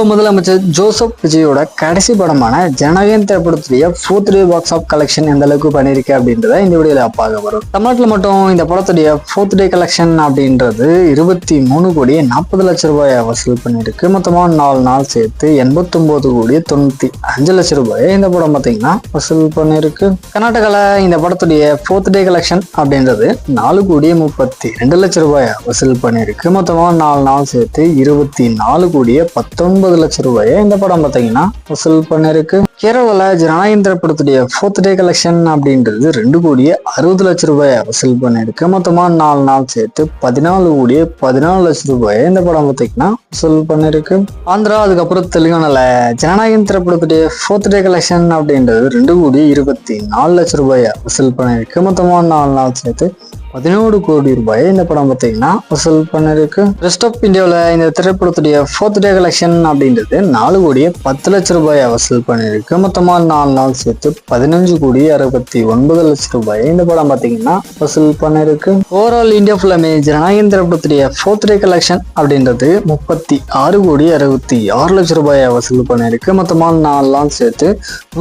முதலமைச்சர் ஜோசப் விஜயோட கடைசி படமான ஜனநாயகன் திரைப்படத்துடைய 4th day box office collection எந்த அளவுக்கு பண்ணிருக்கு அப்படின்றத இந்த வீடியோல பார்க்க வரும். தமிழ்நாட்டில் மட்டும் இந்த படத்துடைய 4th டே கலெக்ஷன் அப்படின்றது 23 கோடி 40 லட்சம் ரூபாயை வசூல் பண்ணிருக்கு. மொத்தமா 4 நாள் சேர்த்து 89 கோடி 95 லட்சம் ரூபாயை இந்த படம் பார்த்தீங்கன்னா வசூல் பண்ணிருக்கு. கர்நாடகால இந்த படத்துடைய 4th டே கலெக்ஷன் அப்படின்றது 4 கோடி 32 லட்சம் ரூபாயை வசூல் பண்ணிருக்கு. மொத்தமா 4 நாள் சேர்த்து 24 கோடி 19 லட்சம் ரூபாயை இந்த படம் பார்த்தீங்கன்னா வசூல் பண்ணிருக்கு. கேரளால ஜனநாயகன் திரைப்படத்துடைய 4th டே கலெக்ஷன் அப்படின்றது 2 கோடி 60 லட்சம் ரூபாயை வசூல் பண்ணிருக்கு. மொத்தமா 4 நாள் சேர்த்து 14 கோடி 14 லட்சம் ரூபாயை இந்த படம் பார்த்தீங்கன்னா வசூல் பண்ணிருக்கு. ஆந்திரா அதுக்கப்புறம் தெலுங்கானால ஜனநாயகன் திரைப்படத்துடைய 4th டே கலெக்ஷன் அப்படின்றது 2 கோடி 24 லட்சம் ரூபாயை வசூல் பண்ணிருக்கு. மொத்தமா 4 நாள் சேர்த்து 11 கோடி ரூபாயை இந்த படம் பார்த்தீங்கன்னா வசூல் பண்ணிருக்கு. ரெஸ்ட் ஆஃப் இந்தியாவில் இந்த திரைப்படத்துடைய 4th டே கலெக்ஷன் அப்படின்றது 4 கோடி 10 லட்சம் ரூபாயை வசூல் பண்ணிருக்கு. மொத்தமா 4 நாள் சேர்த்து 15 கோடி 69 லட்சம் ரூபாயை இந்த படம் பார்த்தீங்கன்னா வசூல் பண்ணிருக்கு. ஓவரால் இந்தியா ஃபுல்லாமே ஜனநாயகன் திரைப்படத்துடைய 4th டே கலெக்ஷன் அப்படின்றது 36 கோடி 66 லட்சம் ரூபாயை வசூல் பண்ணிருக்கு. மொத்தமா 4 நாள் சேர்த்து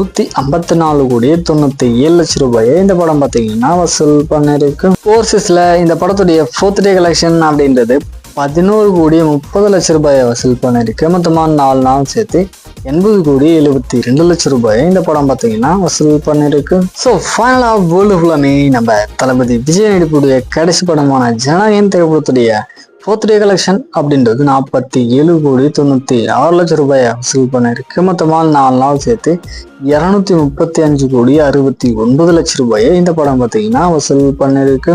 154 கோடி 97 லட்சம் ரூபாயை இந்த படம் பார்த்தீங்கன்னா வசூல் பண்ணிருக்கு. ஓவர்சீஸ்ல இந்த படத்துடைய 4th டே கலெக்ஷன் அப்படின்றது 11 கோடி 30 லட்சம் ரூபாயை வசூல் பண்ணிருக்கு. மொத்தமா 4 நாள் சேர்த்து 80 கோடி 72 லட்சம் ரூபாயை இந்த படம் பார்த்தீங்கன்னா வசூல் பண்ணிருக்கு. ஃபைனலா வேர்ல்டு ஃபுல்லாமே நம்ம தளபதி விஜய் நடிப்புடைய கடைசி படமான ஜனநாயகன் திரைப்படத்துடைய 4th டே கலெக்ஷன் அப்படின்றது 47 கோடி 96 லட்சம் ரூபாயை வசூல் பண்ணிருக்கு. மொத்தமா 4 நாள் சேர்த்து 235 கோடி 69 லட்சம் ரூபாயை இந்த படம் பார்த்தீங்கன்னா வசூல் பண்ணிருக்கு.